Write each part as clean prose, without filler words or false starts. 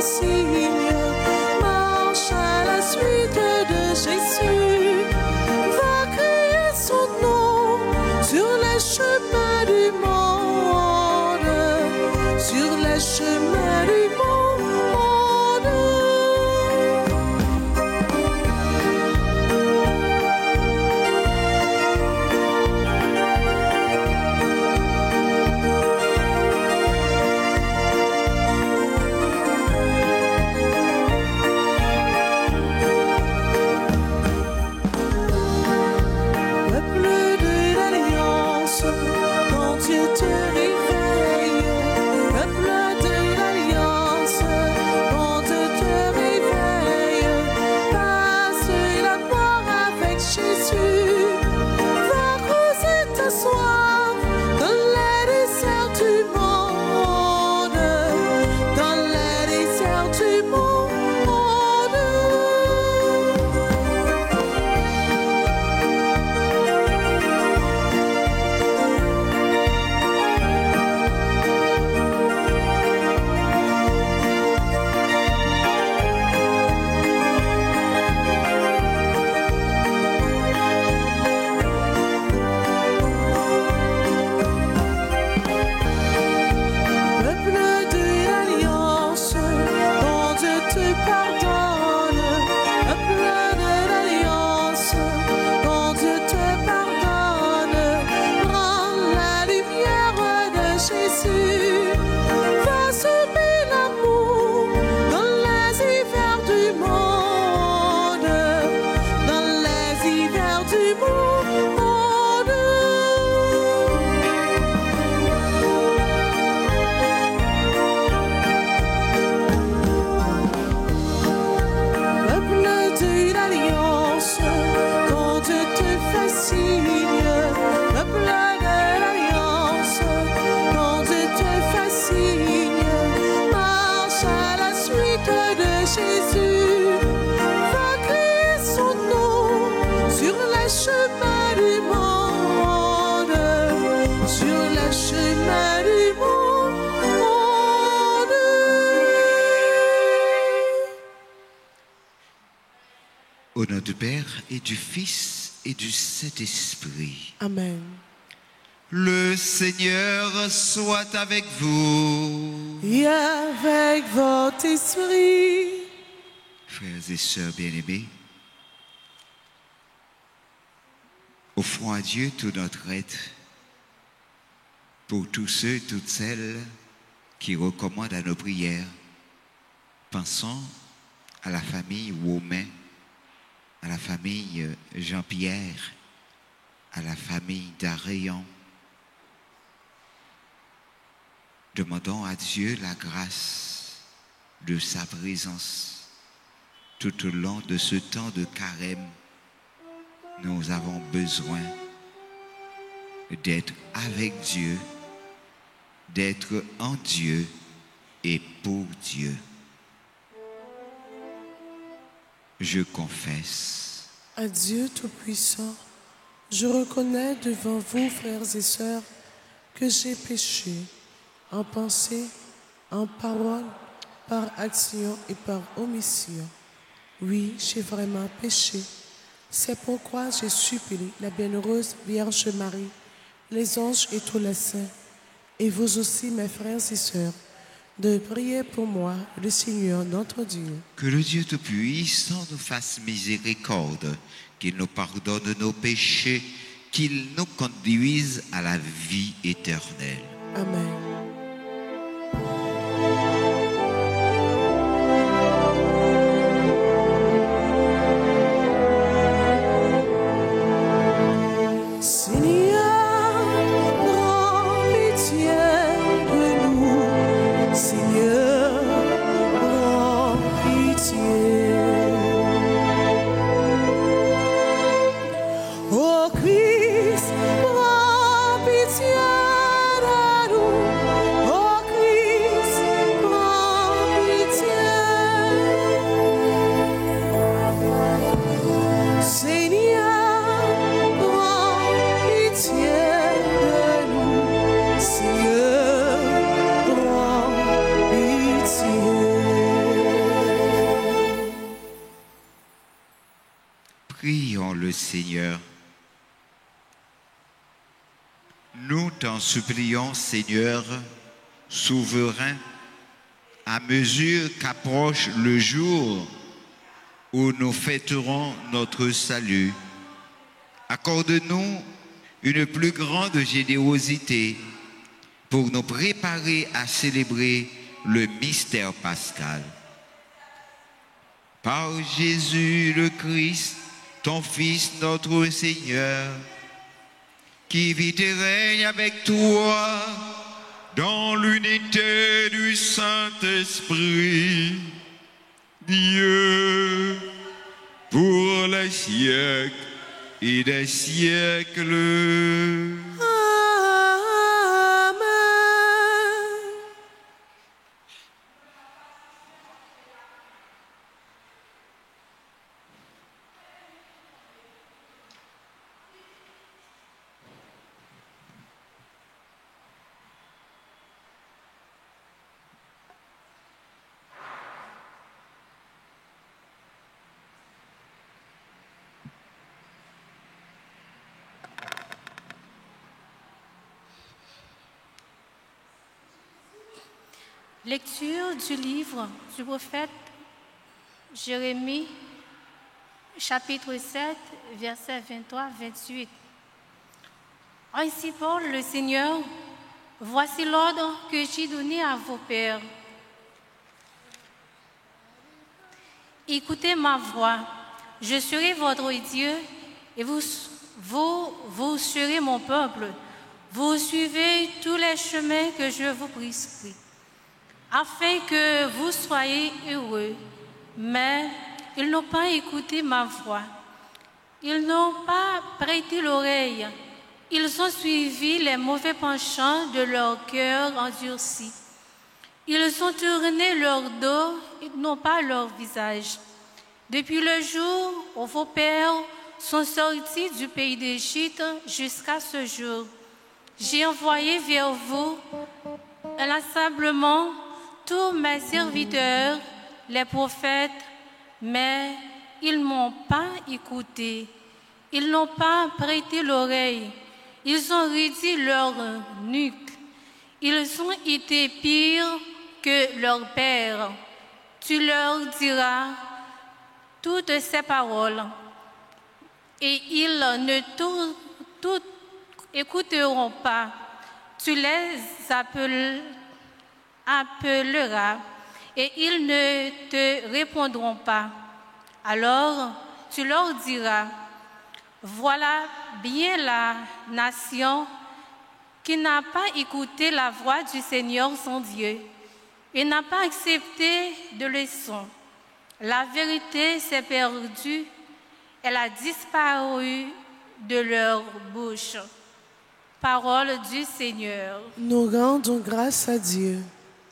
signe, marche à la suite de Jésus, va crier son nom sur les chemins du monde, sur les chemins du monde. Au nom du Père et du Fils et du Saint-Esprit. Amen. Le Seigneur soit avec vous. Et avec votre esprit. Frères et sœurs bien-aimés, offrons à Dieu tout notre être pour tous ceux et toutes celles qui recommandent à nos prières. Pensons à la famille Womain, à la famille Jean-Pierre, à la famille d'Aréon. Demandons à Dieu la grâce de sa présence tout au long de ce temps de carême. Nous avons besoin d'être avec Dieu, d'être en Dieu et pour Dieu. Je confesse à Dieu Tout-Puissant, je reconnais devant vous, frères et sœurs, que j'ai péché en pensée, en parole, par action et par omission. Oui, j'ai vraiment péché. C'est pourquoi je supplie la bienheureuse Vierge Marie, les anges et tous les saints, et vous aussi, mes frères et sœurs, de prier pour moi, le Seigneur notre Dieu. que le Dieu Tout-Puissant nous fasse miséricorde, qu'il nous pardonne nos péchés, qu'il nous conduise à la vie éternelle. Amen. Oh Christ, prends pitié de nous. Prions le Seigneur. Nous t'en supplions, Seigneur, souverain, à mesure qu'approche le jour où nous fêterons notre salut. Accorde-nous une plus grande générosité pour nous préparer à célébrer le mystère pascal. Par Jésus le Christ, ton Fils, notre Seigneur, qui vit et règne avec toi dans l'unité du Saint-Esprit, Dieu, pour les siècles et des siècles. Lecture du livre du prophète Jérémie, chapitre 7, versets 23-28. Ainsi parle le Seigneur, voici l'ordre que j'ai donné à vos pères. Écoutez ma voix, je serai votre Dieu et vous serez mon peuple. Vous suivez tous les chemins que je vous prescris, afin que vous soyez heureux. Mais ils n'ont pas écouté ma voix. Ils n'ont pas prêté l'oreille. Ils ont suivi les mauvais penchants de leur cœur endurci. Ils ont tourné leur dos et non pas leur visage. Depuis le jour où vos pères sont sortis du pays d'Égypte jusqu'à ce jour, j'ai envoyé vers vous inlassablement tous mes serviteurs, les prophètes, mais ils ne m'ont pas écouté. Ils n'ont pas prêté l'oreille. Ils ont réduit leur nuque. Ils ont été pires que leurs pères. Tu leur diras toutes ces paroles et ils ne écouteront pas. Tu les appelleras et ils ne te répondront pas. Alors tu leur diras, voilà bien la nation qui n'a pas écouté la voix du Seigneur son Dieu et n'a pas accepté de leçon. La vérité s'est perdue, elle a disparu de leur bouche. Parole du Seigneur. Nous rendons grâce à Dieu.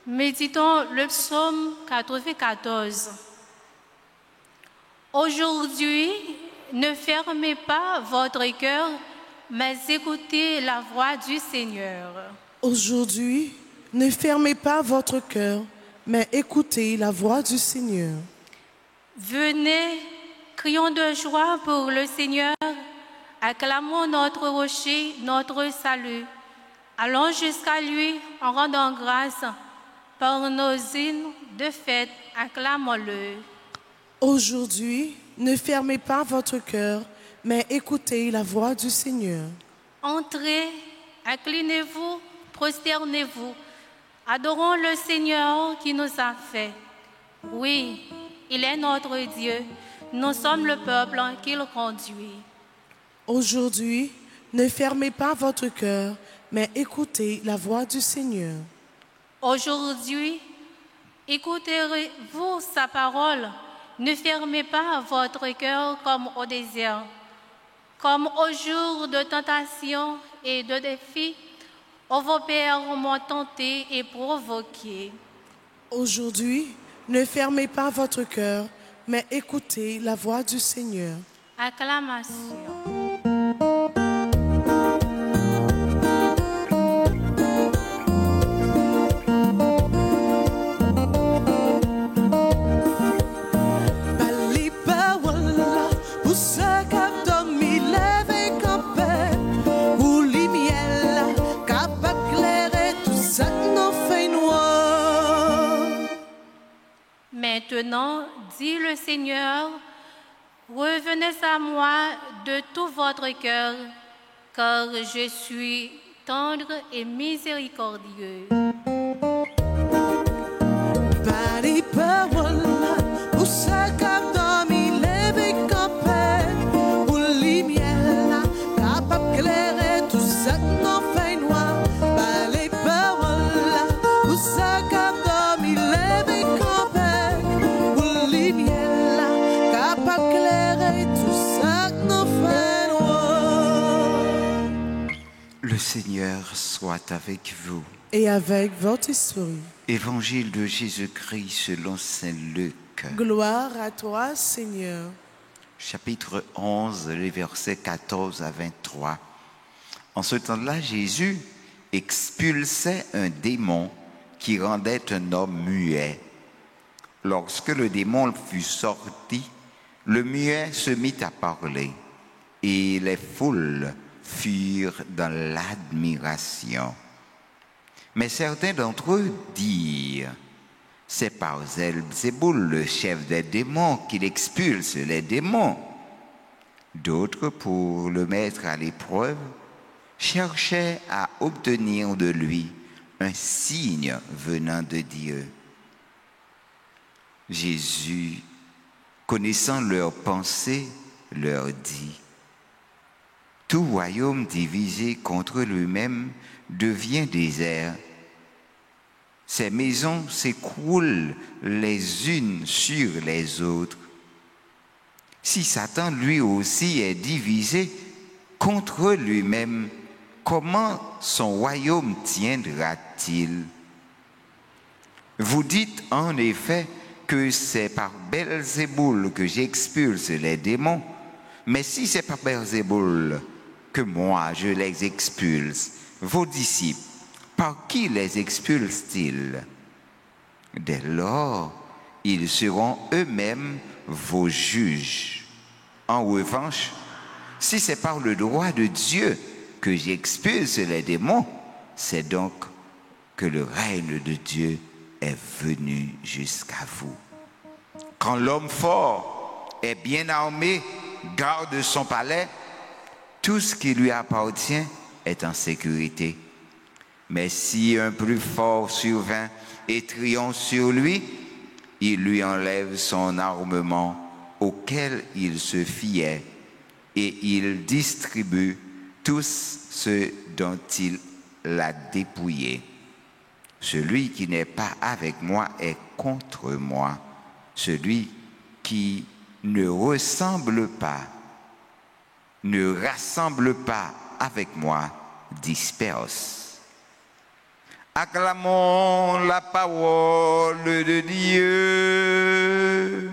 Méditons le psaume 94. Aujourd'hui, ne fermez pas votre cœur, mais écoutez la voix du Seigneur. Aujourd'hui, ne fermez pas votre cœur, mais écoutez la voix du Seigneur. Venez, crions de joie pour le Seigneur, acclamons notre rocher, notre salut. Allons jusqu'à lui en rendant grâce par nos hymnes de fête, acclamons-le. Aujourd'hui, ne fermez pas votre cœur, mais écoutez la voix du Seigneur. Entrez, inclinez-vous, prosternez-vous. Adorons le Seigneur qui nous a fait. Oui, il est notre Dieu. Nous sommes le peuple qu'il conduit. Aujourd'hui, ne fermez pas votre cœur, mais écoutez la voix du Seigneur. Aujourd'hui, écoutez-vous sa parole. Ne fermez pas votre cœur comme au désert, comme au jour de tentation et de défi, où vos pères m'ont tenté et provoqué. Aujourd'hui, ne fermez pas votre cœur, mais écoutez la voix du Seigneur. Acclamation. Bali pa wala, busa Maintenant, dit le Seigneur, revenez à moi de tout votre cœur, car je suis tendre et miséricordieux. Le Seigneur soit avec vous. Et avec votre esprit. Évangile de Jésus-Christ selon saint Luc. Gloire à toi, Seigneur. Chapitre 11, les versets 14 à 23. En ce temps-là, Jésus expulsait un démon qui rendait un homme muet. Lorsque le démon fut sorti, le muet se mit à parler et les foules furent dans l'admiration. Mais certains d'entre eux dirent, c'est par Belzéboul, le chef des démons, qu'il expulse les démons. D'autres, pour le mettre à l'épreuve, cherchaient à obtenir de lui un signe venant de Dieu. Jésus, connaissant leurs pensées, leur dit, tout royaume divisé contre lui-même devient désert. Ces maisons s'écroulent les unes sur les autres. Si Satan lui aussi est divisé contre lui-même, comment son royaume tiendra-t-il? Vous dites en effet que c'est par Belzéboul que j'expulse les démons, mais si c'est par Belzéboul que moi je les expulse, vos disciples, par qui les expulsent-ils? Dès lors, ils seront eux-mêmes vos juges. En revanche, si c'est par le droit de Dieu que j'expulse les démons, c'est donc que le règne de Dieu est venu jusqu'à vous. Quand l'homme fort est bien armé, garde son palais, tout ce qui lui appartient est en sécurité. Mais si un plus fort survint et triomphe sur lui, il lui enlève son armement auquel il se fiait et il distribue tous ceux dont il l'a dépouillé. Celui qui n'est pas avec moi est contre moi. Celui qui ne rassemble pas avec moi disperse. Acclamons la parole de Dieu.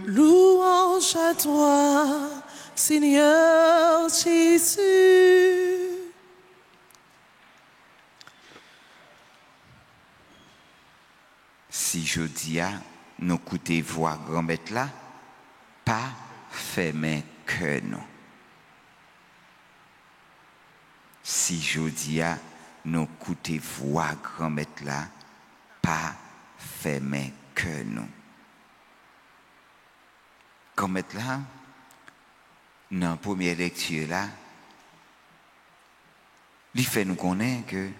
Louange à toi, Seigneur Jésus. Si je dis à nous écouter voir grand-mère là, pas fermer que nous. Si je dis à nous écouter voir grand-mère là, pas fermer que nous. Grand-mère là, dans la première lecture là, il fait nous connaître que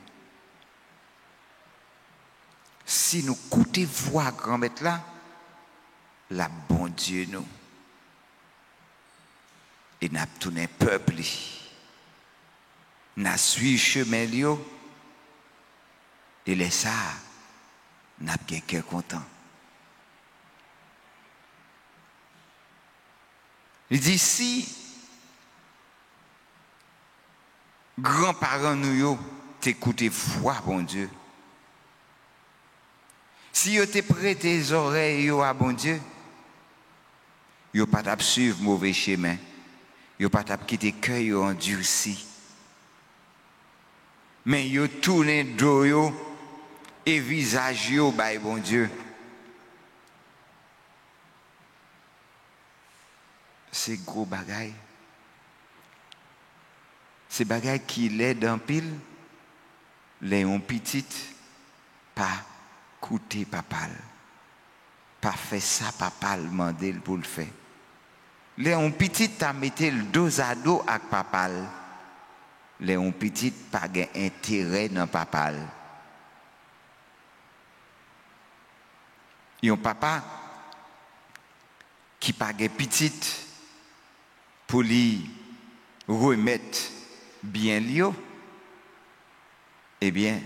si nous écoutons voir grand-mère là, la bon Dieu nous. Et nous avons tourné peuple. Nous avons suivi le chemin. Et les ça, nous avons quelqu'un content. Il dit si grands-parents nous t'écoutaient voir bon Dieu. Si vous te prêté les oreilles à bon Dieu, vous n'avez pas suivre mauvais chemin. Vous n'avez pas quitté le cœur endurci. Mais vous tournez dos et visage by bon Dieu. C'est gros bagaille. C'est bagaille qui l'aide en pile, les on petite, pas coûter papa. pas fait ça, papa le demandé pour le faire. Les on petit t'a metté le dos à dos avec papa. Les on petit pas gain intérêt dans papa. Yon papa qui pas gain petite pour lui remettre bien lio. Eh bien,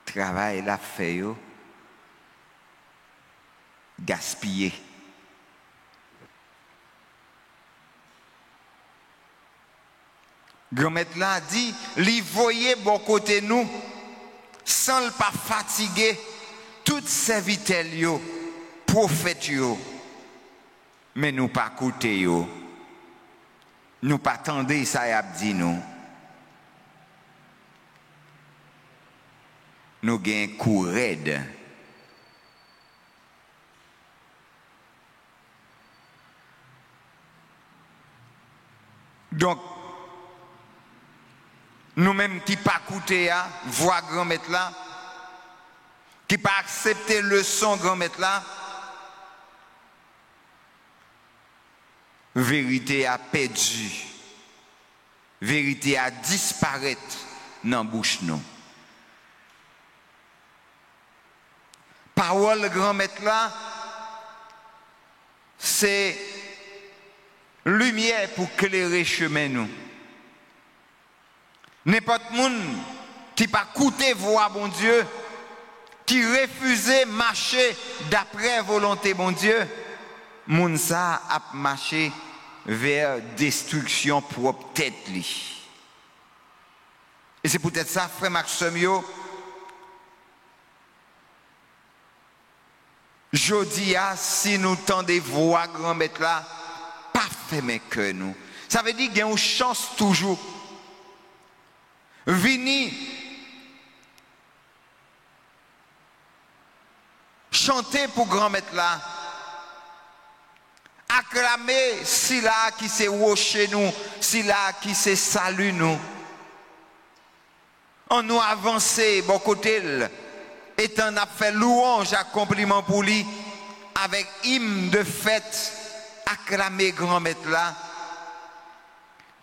travail la fait yo gaspillé. Grand-mère là dit, li voyez bon côté nous, sans le pas fatiguer, tout serviteur yo, prophète yo, mais nous pas écouter yo, nous pas tendre ça y a dit nous. Nous gain coup raide. Donc, nous-mêmes qui pas écouter voix grand-mère là, qui pas accepter le son grand-mère là, vérité a perdu, vérité a disparaître dans la bouche nous. Parole grand-mère là, c'est lumière pour éclairer chemin nous. N'importe monde qui pas écouter voix bon Dieu, qui refuse marcher d'après volonté bon Dieu, moun sa a marché vers destruction propre tête li. Et c'est peut-être ça frère Maxime yo, jodi a si nous tendez voix grand-mère là, pas fermer que nous. Ça veut dire qu'il y a une chance toujours. Vini chanter pour grand-mère là, acclamer si là qui se rocher nous, si là qui se salue nous. On nous avancer bon côté étant a fait louange à compliment pour lui avec hymne de fête acclamer grand-mère là.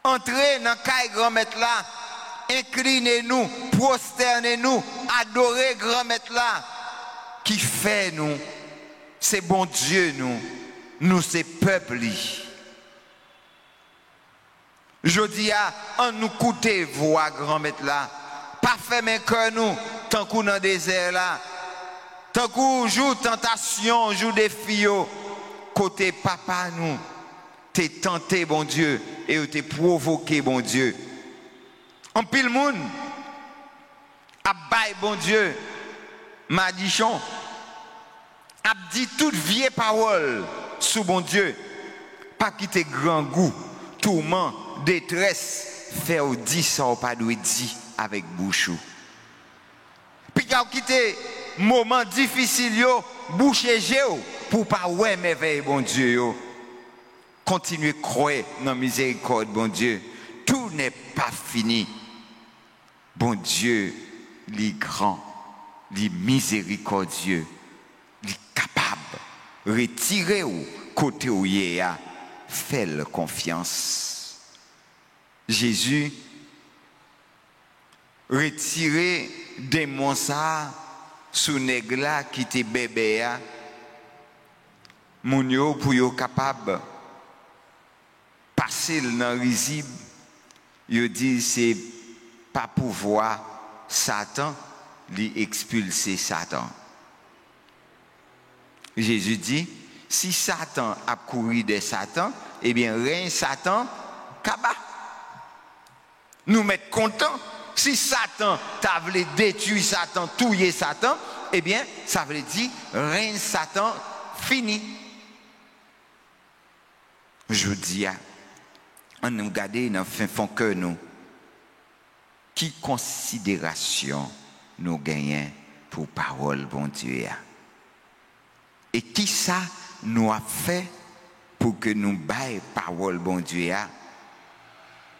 Entrer dans caille grand-mère là, inclinez-nous, prosternez-nous, adorez grand-mère là qui fait nous, c'est bon Dieu nous c'est peuple. Je dis on nous coûter voix grand-mère là, pas fermer cœur nous tant qu'on dans désert là, tant qu'on joue tentation, joue défi côté papa nous, t'es tenté bon Dieu et t'es provoqué bon Dieu. En pile monde a bail bon Dieu madichon a dit toute vieille parole sous bon Dieu, pas quitter grand goût, tourment, détresse, faire dit ça ou pas doit dire avec bouche. Puis quand quitter moment difficile yo, bouche géo pour pas ouais merveille bon Dieu yo. Continuez croire dans miséricorde bon Dieu. Tout n'est pas fini. Bon Dieu, il est grand, il est miséricordieux, il est capable de retirer au côté où il est, fais-le confiance. Jésus, retirer des monstres sous nègla qui était bébé, moun yo pour yo capable passer dans risible, yo dit c'est pas pouvoir Satan lui expulser Satan. Jésus dit si Satan a couru de Satan, eh bien rien Satan kaba. Nous mettre contents. Si Satan t'a voulu détruire Satan, tuer Satan, eh bien ça veut dire rien Satan fini. Je dis on nous garder dans fin fond que nous. Qui considération nous gagnons pour parole bon Dieu. Et qui ça nous a fait pour que nous baille parole bon Dieu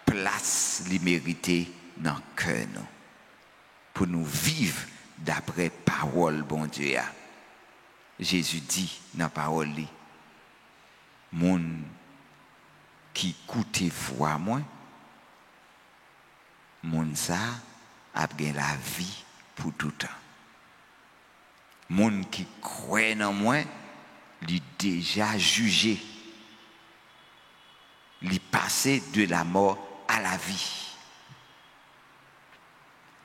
place l'immérité dans le cœur nous. Pour nous vivre d'après parole bon Dieu. Jésus dit dans la parole, moun qui écoute voix moi, moun ça a bien la vie pour tout temps. Moun qui croit en moi, il déjà jugé. Il passé de la mort à la vie.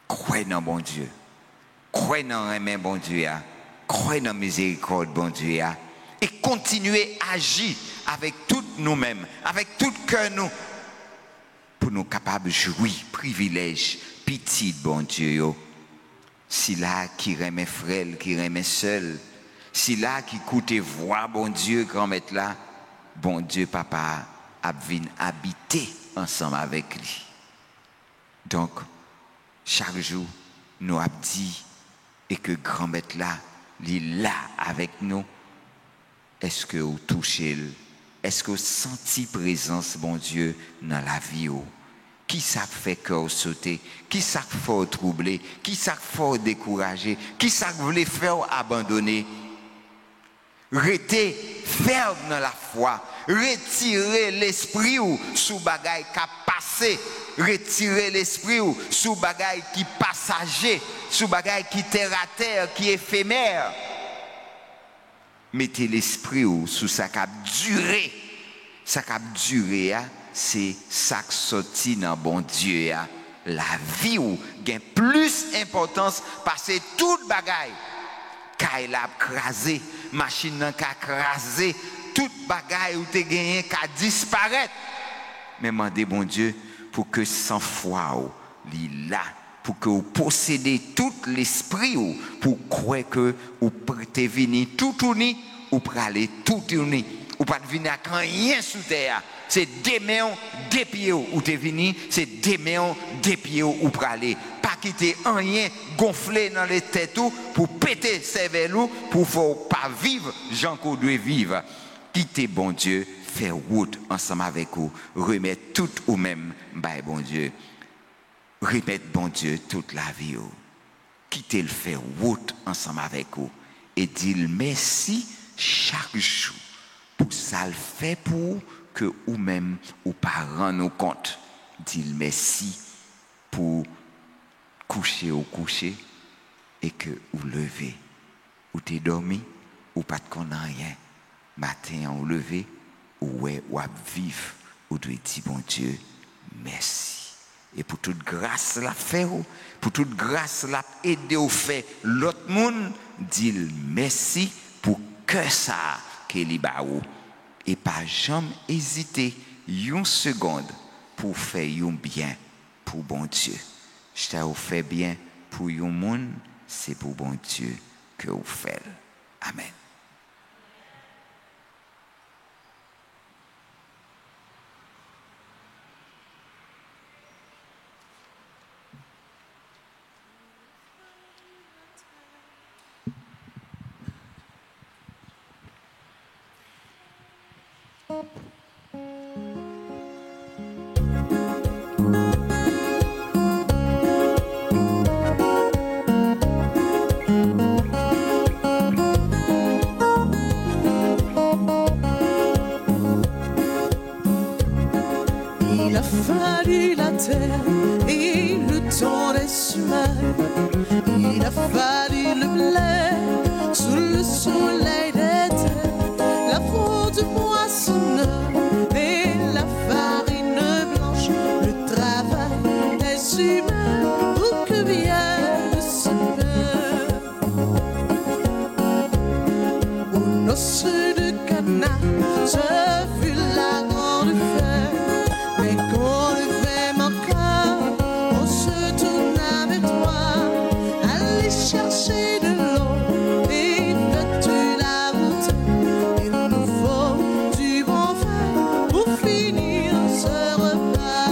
Croyez dans bon Dieu. Croyez dans un bon Dieu. Croyez dans miséricorde bon Dieu. Et continuez à agir avec tout nous-mêmes, avec tout cœur nous, pour nous capables de jouir, privilège, pitié bon Dieu. Si là qui remet frère, qui remet seul, si là qui écoute voix bon Dieu, grand-mère là, bon Dieu papa a venu habiter ensemble avec lui. Donc, chaque jour, nous avons dit, et que grand-mère là, il est là avec nous. Est-ce que vous touchez, est-ce que vous sentez présence, bon Dieu, dans la vie? Qui ça fait cœur sauter? Qui ça fait troubler? Qui ça fait décourager? Qui ça voulait faire abandonner? Restez ferme dans la foi. Retirez l'esprit sous bagaille qui a passé. Retirez l'esprit sous bagaille qui passager, sous bagaille qui terre à terre, qui éphémère. Mettez l'esprit sous ça qui a duré. Ça qui a duré, c'est ça qui sorti dans bon Dieu. La vie gagne plus d'importance parce que toute bagaille qui a crasé, machine qui a crasé, toute bagaille où tu gagné qui a disparaître. Mais demandez bon Dieu pour que sans foi là, pour que vous possédez tout l'esprit pour croire que vous prêtez venir tout uni ou pour aller tout uni ou pas venir avec rien sous terre. C'est des mains, des pieds où tu es venu, c'est des mains, des pieds où pour aller. Pas quitter rien gonflé dans les têtes pour péter cerveau pour ne pas vivre, Jean qu'on doit vivre. Quittez bon Dieu, faire route ensemble avec vous, remettre tout ou même, by bon Dieu. Remettre bon Dieu toute la vie. Quittez le faire route ensemble avec vous et dire merci chaque jour pour ça le fait pour que ou même ou pas rendre nous compte. Dire merci pour coucher ou coucher et que vous levez. Ou t'es dormi ou pas de connaître rien. Matin ou levé ou à vivre ou doit dire bon Dieu merci. Et pour toute grâce la faire, pour toute grâce la aider au fait l'autre monde, dit merci pour que ça qu'il ba ou et pas jamais hésiter une seconde pour faire un bien pour bon Dieu. Je t'ai fait bien pour un monde, c'est pour bon Dieu que vous faites. Amen. Il a fallu la terre et le temps des semaines. Il a fallu le blé sous le soleil d'été, la faute de moissonneur et la farine blanche, le travail des humains pour que vienne ce pain. Au noces de Cana, ce fut la grande fête. Mais quand le fait manqua, on se tourna vers toi, allez chercher de l'eau et fais-tu la route. Il nous faut du bon vin pour finir ce repas.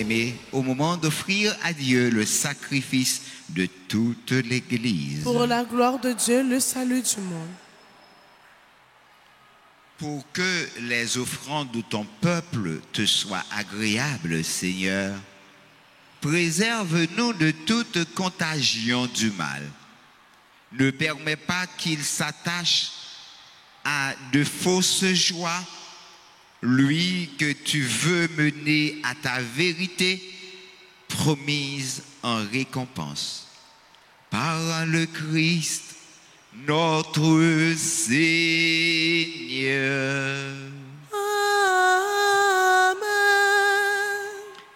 bien-aimés, au moment d'offrir à Dieu le sacrifice de toute l'Église. Pour la gloire de Dieu, le salut du monde. Pour que les offrandes de ton peuple te soient agréables, Seigneur, préserve-nous de toute contagion du mal. Ne permets pas qu'il s'attache à de fausses joies, lui que tu veux mener à ta vérité promise en récompense. Par le Christ, notre Seigneur. Amen.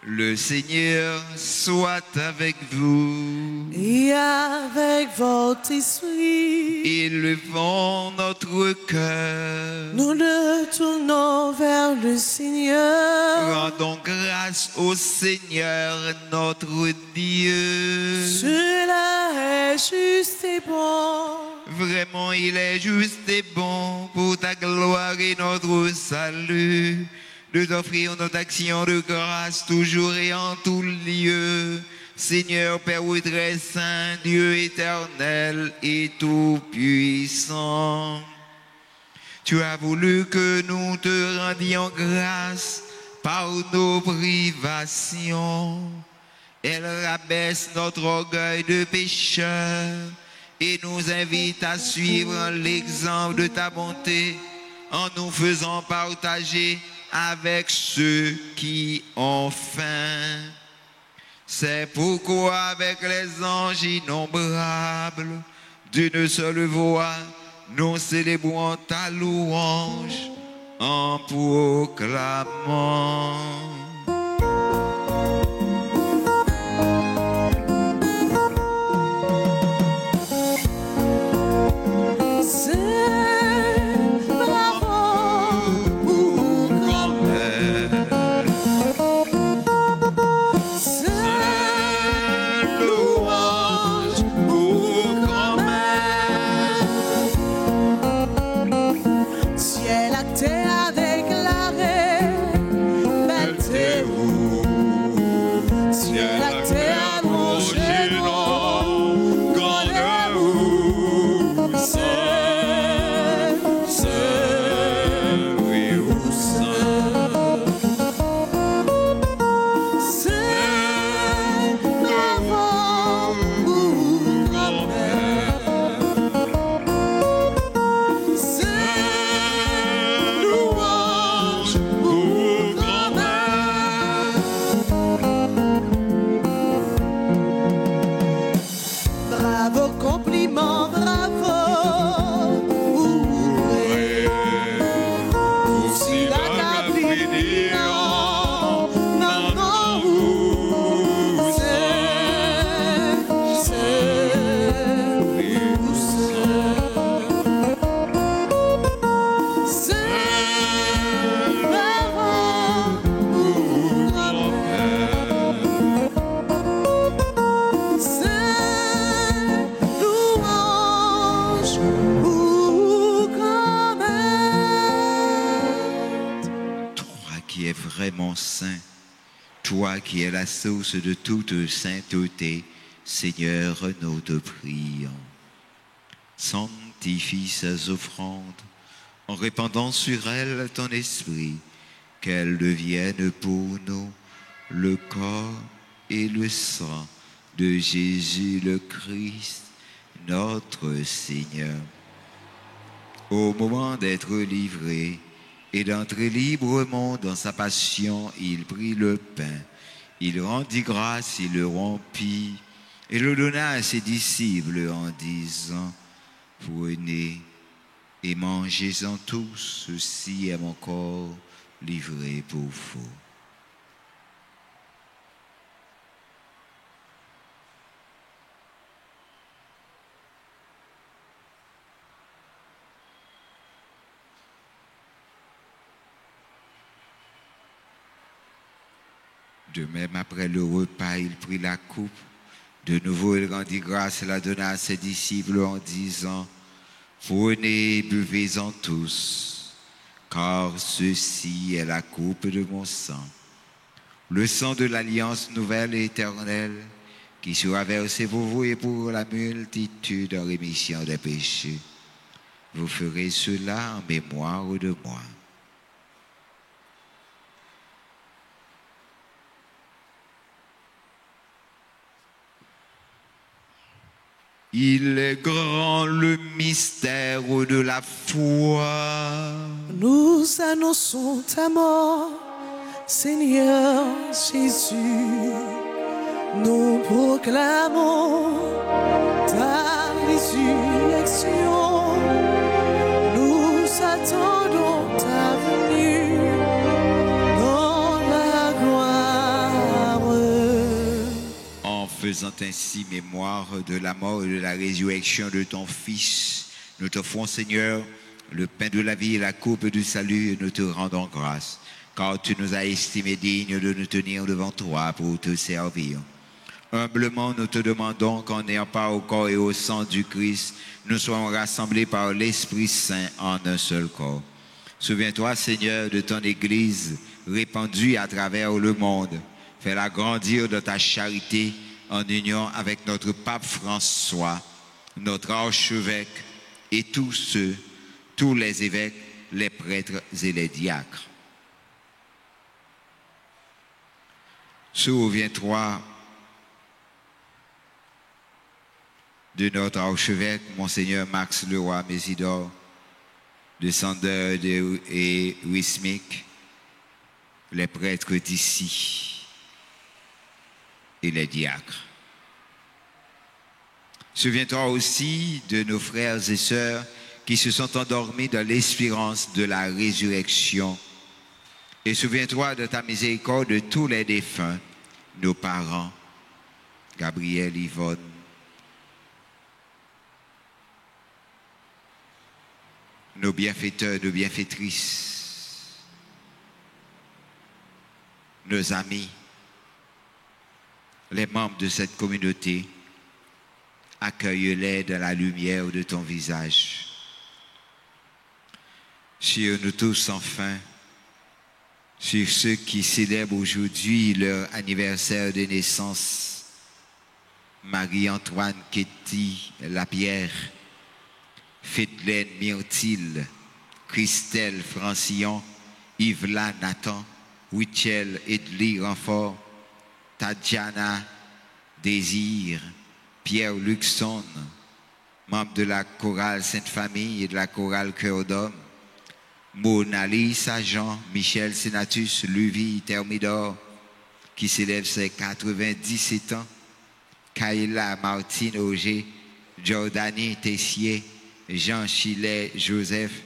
Le Seigneur soit avec vous. Et avec votre esprit, Élevons notre cœur. nous le tournons vers le Seigneur. Rendons grâce au Seigneur notre Dieu. Cela est juste et bon. Vraiment, il est juste et bon pour ta gloire et notre salut de t'offrir notre action de grâce toujours et en tout lieu. Seigneur Père très saint, Dieu éternel et tout-puissant, tu as voulu que nous te rendions grâce par nos privations. Elle rabaisse notre orgueil de pécheur et nous invite à suivre l'exemple de ta bonté en nous faisant partager avec ceux qui ont faim. C'est pourquoi avec les anges innombrables, d'une seule voix, nous célébrons ta louange en proclamant. Vraiment saint, toi qui es la source de toute sainteté, Seigneur, nous te prions. Sanctifie ces offrandes en répandant sur elles ton esprit, qu'elles deviennent pour nous le corps et le sang de Jésus le Christ, notre Seigneur. Au moment d'être livré et d'entrer librement dans sa passion, il prit le pain, il rendit grâce, il le rompit et le donna à ses disciples en disant: prenez et mangez-en tous, ceci est mon corps livré pour vous. De même, après le repas, il prit la coupe. De nouveau, il rendit grâce et la donna à ses disciples en disant: prenez et buvez-en tous, car ceci est la coupe de mon sang. le sang de l'alliance nouvelle et éternelle qui sera versé pour vous et pour la multitude en rémission des péchés. Vous ferez cela en mémoire de moi. Il est grand le mystère de la foi. Nous annonçons ta mort, Seigneur Jésus. Nous proclamons ta résurrection. Nous attendons ta venue dans la gloire. En faisant ainsi mémoire de la mort et de la résurrection de ton Fils, nous t'offrons, Seigneur, le pain de la vie et la coupe du salut, et nous te rendons grâce, car tu nous as estimés dignes de nous tenir devant toi pour te servir. Humblement, nous te demandons qu'en ayant part au corps et au sang du Christ, nous soyons rassemblés par l'Esprit Saint en un seul corps. Souviens-toi, Seigneur, de ton Église répandue à travers le monde. Fais-la grandir de ta charité en union avec notre pape François, notre archevêque et tous les évêques, les prêtres et les diacres. Souviens-toi de notre archevêque, Monseigneur Max Leroy Mésidor, de Sander et Wismic, les prêtres d'ici et les diacres. Souviens-toi aussi de nos frères et sœurs qui se sont endormis dans l'espérance de la résurrection. Et souviens-toi de ta miséricorde de tous les défunts, nos parents, Gabriel, Yvonne, nos bienfaiteurs, nos bienfaitrices, nos amis, les membres de cette communauté. Accueille-les dans la lumière de ton visage. Sur nous tous enfin, sur ceux qui célèbrent aujourd'hui leur anniversaire de naissance, Marie-Antoine Ketty Lapierre, Fedelaine Myrtille, Christelle Francillon, Yvela Nathan, Wichel Edli Renfort, Tadjana Désir, Pierre Luxon, membre de la chorale Sainte-Famille et de la chorale Cœur d'Homme, Monali Sajan, Michel Senatus, Luvie Thermidor, qui s'élève ses 97 ans, Kayla Martine Auger, Jordanie Tessier, Jean Chilet Joseph,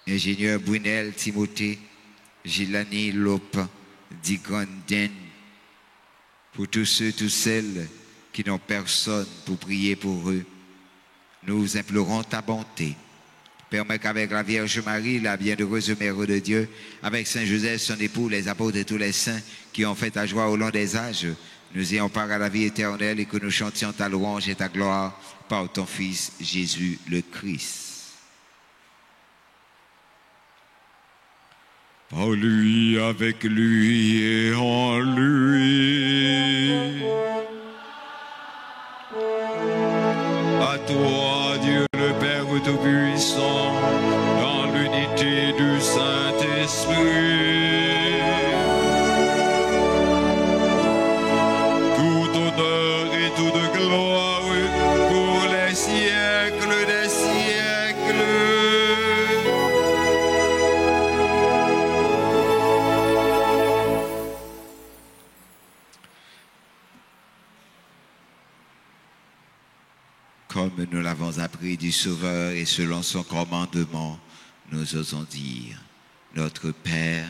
ingénieur Brunel Timothée, Gilani Lopin, Digon Den, pour tous ceux, toutes celles qui n'ont personne pour prier pour eux, nous implorons ta bonté. Permets qu'avec la Vierge Marie, la bienheureuse Mère de Dieu, avec Saint Joseph, son époux, les apôtres et tous les saints qui ont fait ta joie au long des âges, nous ayons part à la vie éternelle et que nous chantions ta louange et ta gloire par ton Fils Jésus le Christ. Par lui, avec lui et en lui. À toi, Dieu le Père Tout-Puissant, dans l'unité du Saint-Esprit, tout honneur et toute gloire pour les siècles des siècles. Comme nous l'avons appris du Sauveur et selon son commandement, nous osons dire, notre Père,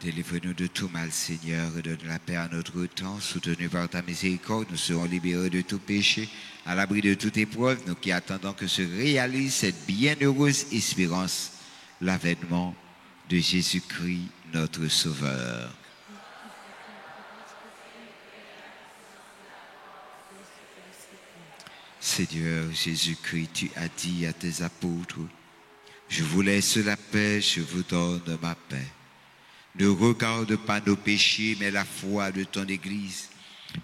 Délivre-nous de tout mal, Seigneur, et donne la paix à notre temps. Soutenus par ta miséricorde, nous serons libérés de tout péché, à l'abri de toute épreuve, nous qui attendons que se réalise cette bienheureuse espérance, l'avènement de Jésus-Christ, notre Sauveur. Seigneur Jésus-Christ, tu as dit à tes apôtres, je vous laisse la paix, je vous donne ma paix. Ne regarde pas nos péchés, mais la foi de ton Église.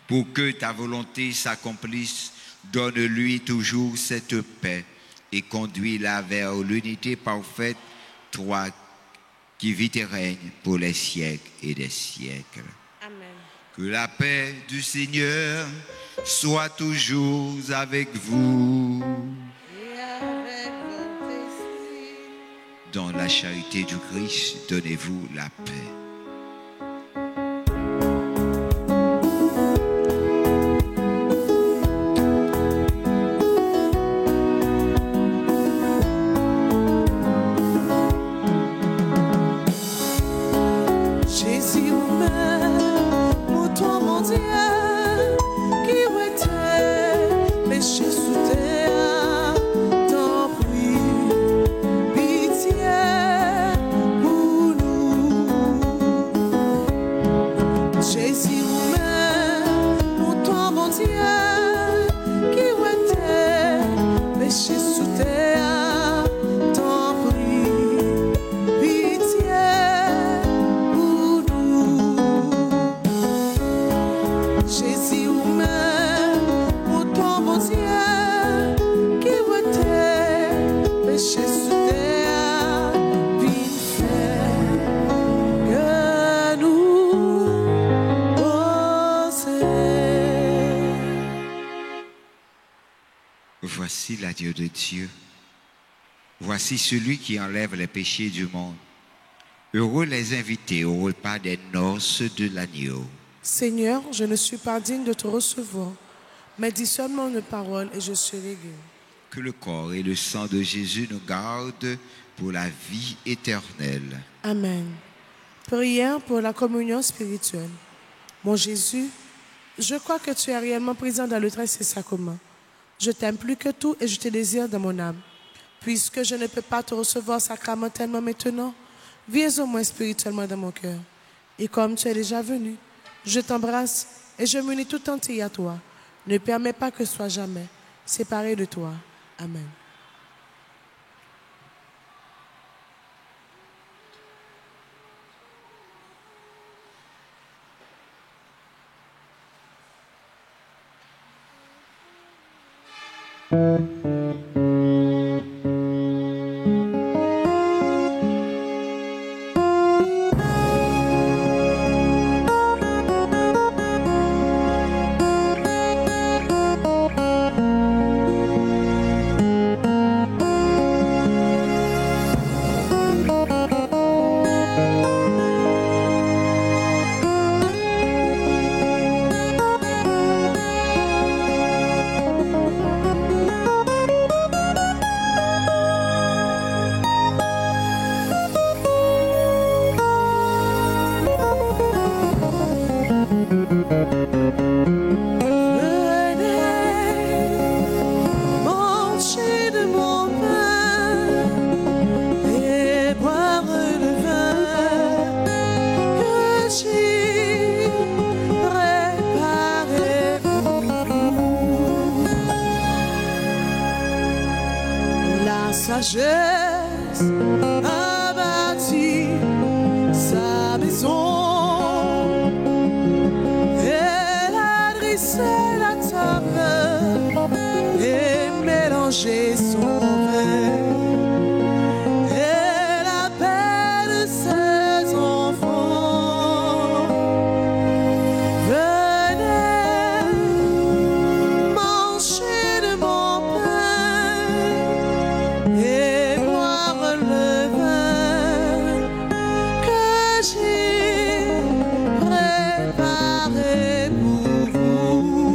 Pour que ta volonté s'accomplisse, donne-lui toujours cette paix et conduis-la vers l'unité parfaite, toi qui vis et règnes pour les siècles et des siècles. Amen. Que la paix du Seigneur soit toujours avec vous. Et avec votre esprit. Dans la charité du Christ, donnez-vous la paix. Jésus, mon toi, mon Dieu, qui était péché sous terre, t'en prie, pitié pour nous. Jésus, mon toi, mon Dieu, qui était péché sous terre, t'en prie, pitié. Jésus, pour ton bon Dieu, qui était péché sous terre, puis fait que nous oser. Voici l'agneau de Dieu. Voici celui qui enlève les péchés du monde. Heureux les invités au repas des noces de l'agneau. Seigneur, je ne suis pas digne de te recevoir, mais dis seulement une parole et je serai guéri. Que le corps et le sang de Jésus nous gardent pour la vie éternelle. Amen. Prière pour la communion spirituelle. Mon Jésus, je crois que tu es réellement présent dans le très saint sacrement. Je t'aime plus que tout et je te désire dans mon âme. Puisque je ne peux pas te recevoir sacramentellement maintenant, viens au moins spirituellement dans mon cœur. Et comme tu es déjà venu, je t'embrasse et je m'unis tout entier à toi. Ne permets pas que je sois jamais séparé de toi. Amen. Sagesse a bâti sa maison, elle a dressé la table et mélangé son vin. Elle appelle ses enfants, venez manger de mon pain et boire le vin que j'ai préparé pour vous.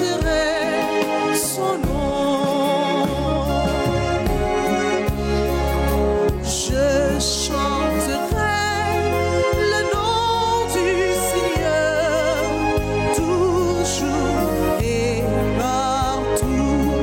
chanterai son nom. Je chanterai le nom du Seigneur toujours et partout.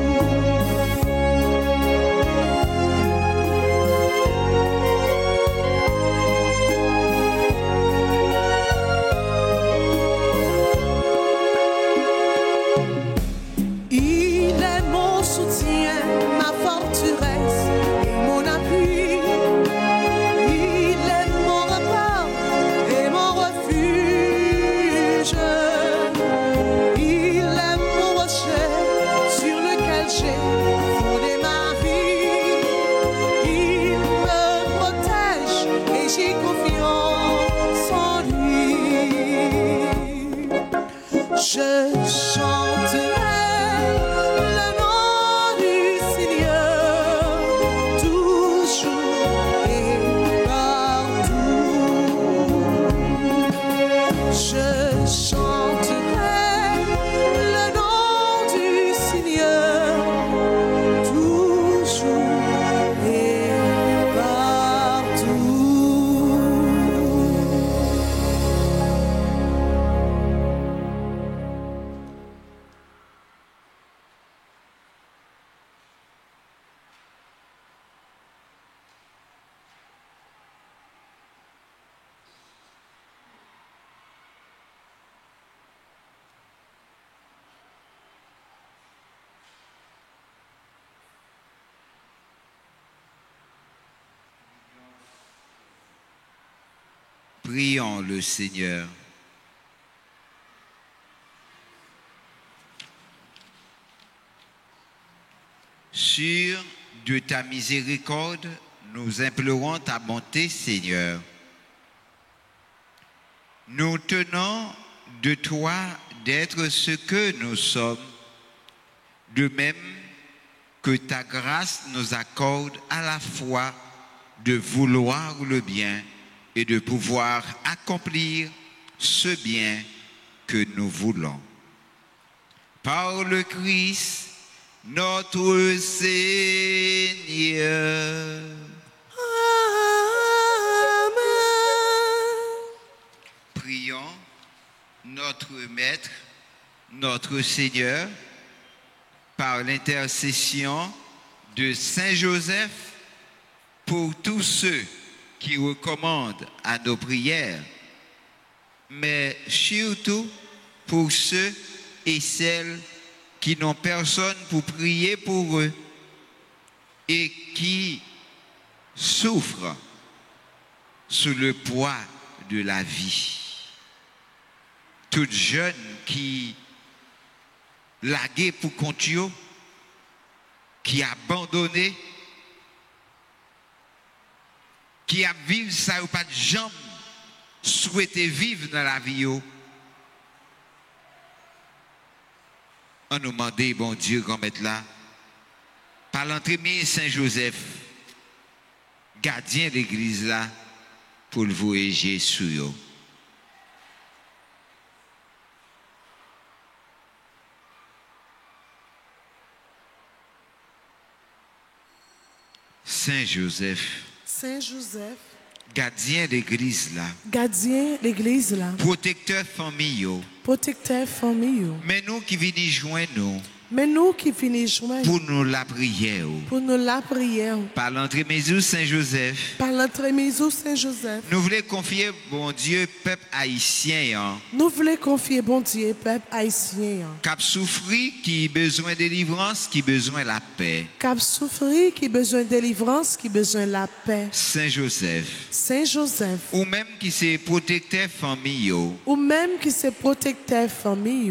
Il est mon soutien, ma forteresse et mon appui. Il est mon rempart et mon refuge. Il est mon rocher sur lequel j'ai fondé ma vie. Il me protège et j'ai confiance en lui. Je chanterai le nom du Seigneur toujours et partout. Je chanterai le nom du Seigneur toujours et partout. Prions le Seigneur. Sûr de ta miséricorde, nous implorons ta bonté, Seigneur. Nous tenons de toi d'être ce que nous sommes, de même que ta grâce nous accorde à la fois de vouloir le bien et de pouvoir accomplir ce bien que nous voulons. Par le Christ, notre Seigneur. Amen. Prions notre Maître, notre Seigneur, par l'intercession de Saint Joseph, pour tous ceux qui recommandent à nos prières, mais surtout pour ceux et celles qui n'ont personne pour prier pour eux et qui souffrent sous le poids de la vie. Toute jeune qui lagué pour Contio, qui a abandonné, qui a vécu ça ou pas de jambes, souhaité vivre dans la vie. On nous demandait, bon Dieu, qu'on mette là, par l'entrée Saint-Joseph, gardien de l'église là, pour le voyager sur eux. Saint-Joseph, gardien d'église là, protecteur famille, mais nous qui venons joindre nous, pour nous la prière, par l'entrée Saint-Joseph, nous voulons confier bon Dieu peuple haïtien, cap souffri qui besoin de délivrance, qui besoin de la paix, Saint-Joseph, ou même qui c'est protecteur famille,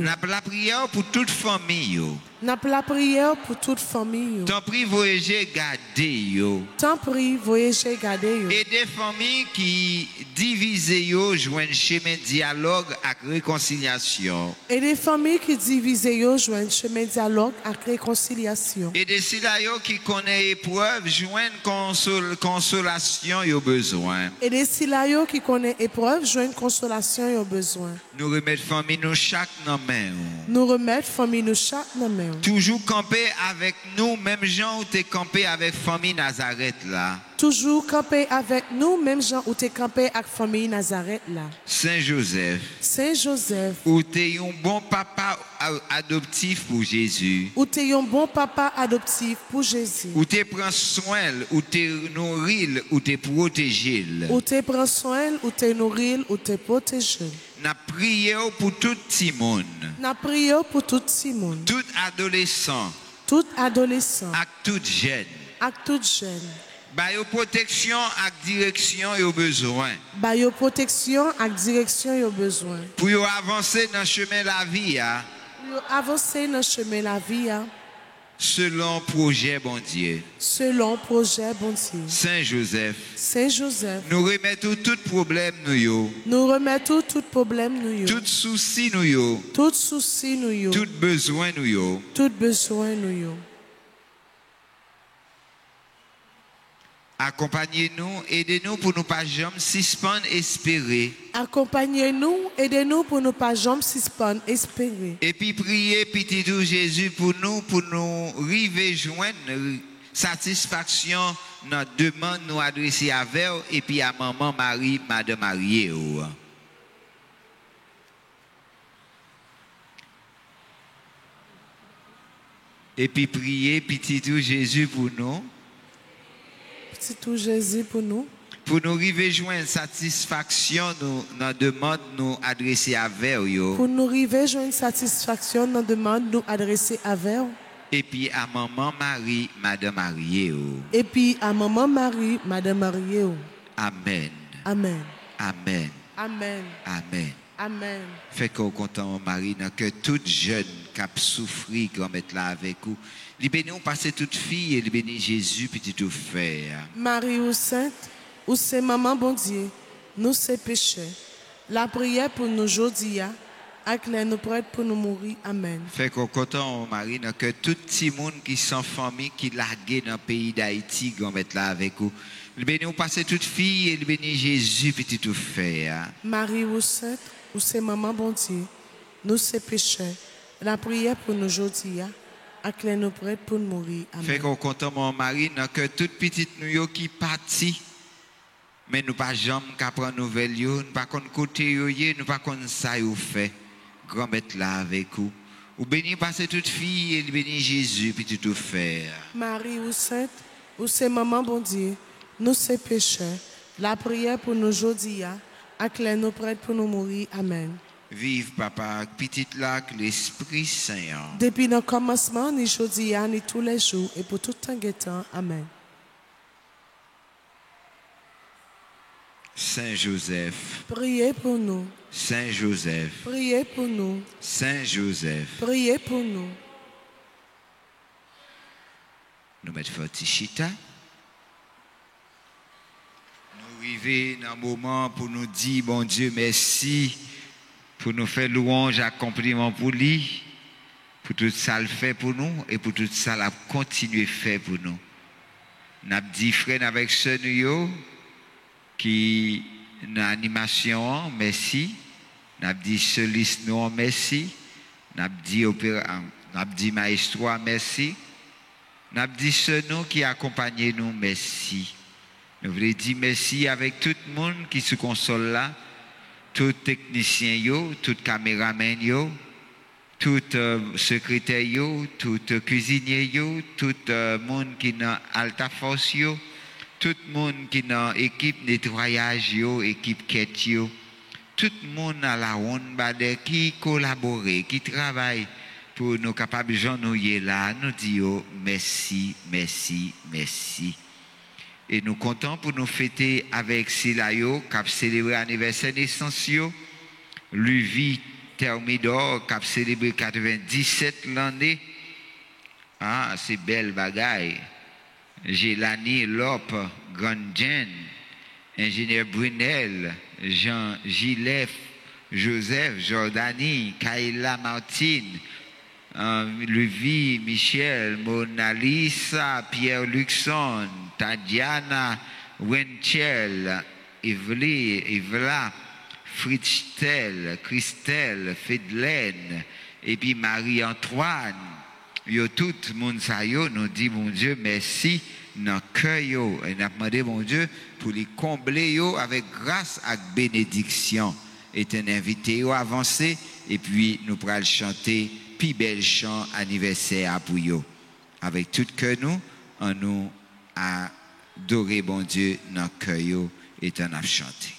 la prière pour toute famille, N'a pas la prière pour toute famille. Tant pis voyager garder yo. Tant pis voyager garder. Et des familles qui divisées yo joignent chemin dialogue et réconciliation. Et des familles qui divisées yo joignent chemin dialogue et réconciliation. Et des citoyens qui connaissent épreuve joignent consolation et besoin. Et des citoyens qui connaissent épreuve joignent consolation et besoin. Nous remettre famille nous chaque dans main. Nous remettre famille nous chaque dans main. Toujours camper avec nous, même gens où t'es campé avec famille Nazareth là. Toujours camper avec nous, même gens où t'es campé avec famille Nazareth là. Saint Joseph. Saint Joseph. Où t'es un bon papa adoptif pour Jésus. Où t'es un bon papa adoptif pour Jésus. Où t'es prends soin, où t'es nourri, où t'es protégé. Où t'es prends soin, où t'es nourri, où t'es protégé. N'a prié pour tout le monde. N'a prié pour tout le monde. Tout adolescent. Tout adolescent. Ak tout jeune. Ak tout jeune. Ba yo protection ak direction yo besoin. Ba yo protection ak direction yo besoin. Pour yo avancer dans chemin la vie a. Pour yo avancer dans chemin la vie a. Selon projet bon Dieu. Selon projet bon Dieu. Saint Joseph. Saint Joseph. Nous remettons tout problème nous yo. Nous remettons tout problème nous yo. Tout souci nous yo. Tout souci nous yo. Tout besoin nous yo. Tout besoin nous yo. Accompagnez-nous, aidez-nous pour nous pas jamais suspendre espérer. Accompagnez-nous, aidez-nous pour nous pas jamais suspendre espérer. Et puis priez petit tout Jésus pour nous arriver joindre satisfaction notre demande nous adresser à vous et puis à maman Marie, Madame Marie. Et puis priez petit tout Jésus pour nous. Petit tout Jésus pour nous. Pour nous arriver joindre satisfaction nous notre demande nous adresser à vous. Pour nous arriver joindre satisfaction notre demande nous adresser à vous. Et puis à maman Marie, Madame Marie. Et puis à maman Marie, Madame Marie. Amen. Amen. Amen. Amen. Amen. Amen. Fait qu'on content Marie que toute jeune qui a souffri qu'on mette là avec vous. Les bénis ont passé toute fille et les bénis Jésus petit tout fait. Marie ou sainte, ou c'est maman bon Dieu, nous c'est péchés. La prière pour nous aujourd'hui, avec les nous prêtes pour nous mourir. Amen. Fait qu'on content Marie que tout petit monde qui sont famille qui largué dans le pays d'Haïti qu'on mette là avec vous. Les bénis ont passé toute fille et les bénis Jésus petit tout fait. Marie ou sainte, ou c'est maman bon Dieu, nous c'est péchés. La prière pour nous aujourd'hui, avec les nous prêtes pour nous mourir. Amen. Fait qu'on content mon mari que toute petite nous qui parti mais nous pas jamais qu'à prendre nouvelle yo, nous pas qu'on côté yo, nous pas qu'on ça yo fait. Grand mettre là avec vous. Ou béni passer toute fille et béni Jésus puis tout fait. Marie ou sainte, ou c'est maman bon Dieu, nous c'est péchés. La prière pour nous aujourd'hui, avec les nous prêtes pour nous mourir. Amen. Vive papa, petite lac, l'Esprit Saint. Depuis le commencement, ni aujourd'hui, ni tous les jours, et pour tout temps et temps. Amen. Saint Joseph. Priez pour nous. Saint Joseph. Priez pour nous. Saint Joseph. Priez pour nous. Nous mettons Fortichita. Nous arrivons dans un moment pour nous dire, bon Dieu, merci. Pour nous faire louange, accomplissement pour lui, pour tout ça le fait pour nous et pour tout ça la continuer faire pour nous. Nous avons dit frère avec ceux qui dans l'animation, merci. Nous avons dit soliste nous, merci. Nous avons dit maestro, merci. Nous avons dit ceux qui accompagnent nous, merci. Nous voulons dire merci avec tout le monde qui se console là. Tout technicien yo, tout caméraman yo, tout secrétaire yo, tout cuisinier yo, tout monde qui dans alta force yo, tout monde qui dans équipe nettoyage yo, équipe quête yo, tout monde à la ronde bade qui collabore, qui travaille pour nous capables de joindre là, nous disons merci, merci, merci. Et nous comptons pour nous fêter avec Silayo, qui a célébré l'anniversaire naissance, Luvi Thermidor, qui a célébré 97 l'année, Ah, c'est belle bagaille. Gélani, Lop, Grandjen, ingénieur Brunel, Jean Gilef, Joseph, Jordani, Kaila Martine, Levi, Michel, Mona Lisa, Pierre Luxon, Tadiana, Wenchel, Evla, Fritztel, Christelle, Fedelaine, et puis Marie-Antoine. Yo tout le monde ça yo nous dit mon Dieu merci dans cœur yo et n'a demandé mon Dieu pour les combler yo avec grâce et bénédiction. Et un invité yo avancer et puis nous pourrons chanter puis bel chant anniversaire pour yo. Avec tout cœur nous adorer bon Dieu dans cœur yo et en a chanter.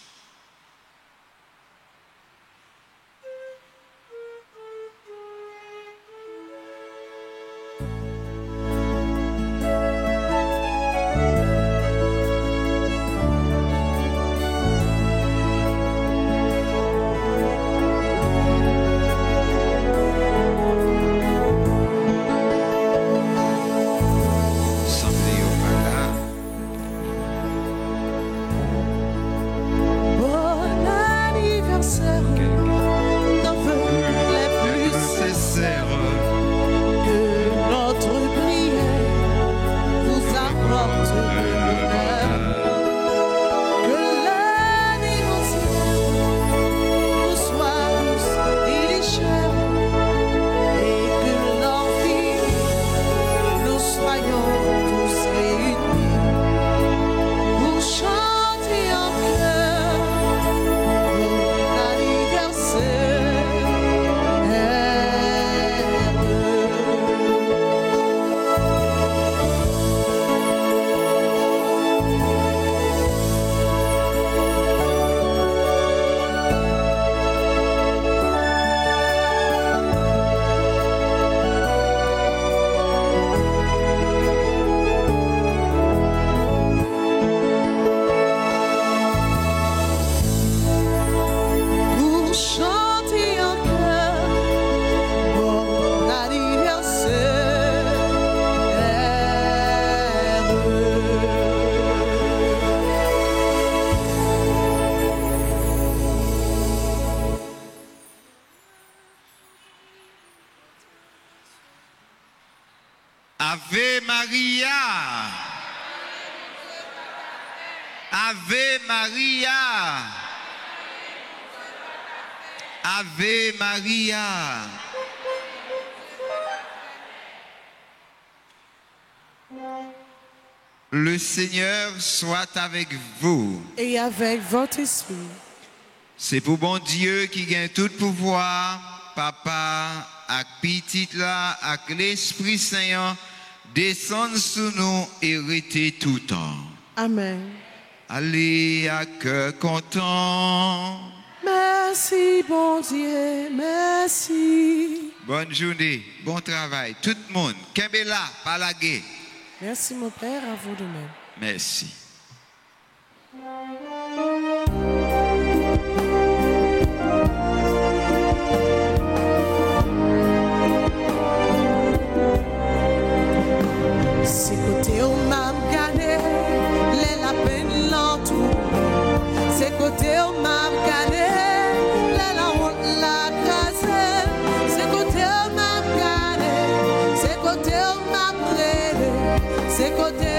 Ave Maria. Ave Maria. Ave Maria. Le Seigneur soit avec vous. Et avec votre esprit. C'est pour bon Dieu qui gagne tout pouvoir, Papa, avec petit là, avec l'Esprit Saint, descendre sur nous et rester tout le temps. Amen. Allez à cœur content. Merci, bon Dieu, merci. Bonne journée, bon travail. Tout le monde, Kembela, Palagé. Merci, mon Père, à vous de même. Merci. C'est côté où m'a gagné, les lapins l'entourent. C'est côté où m'a gagné, les la honte la crasée. C'est côté où m'a gagné, c'est côté où m'a brûlé. C'est côté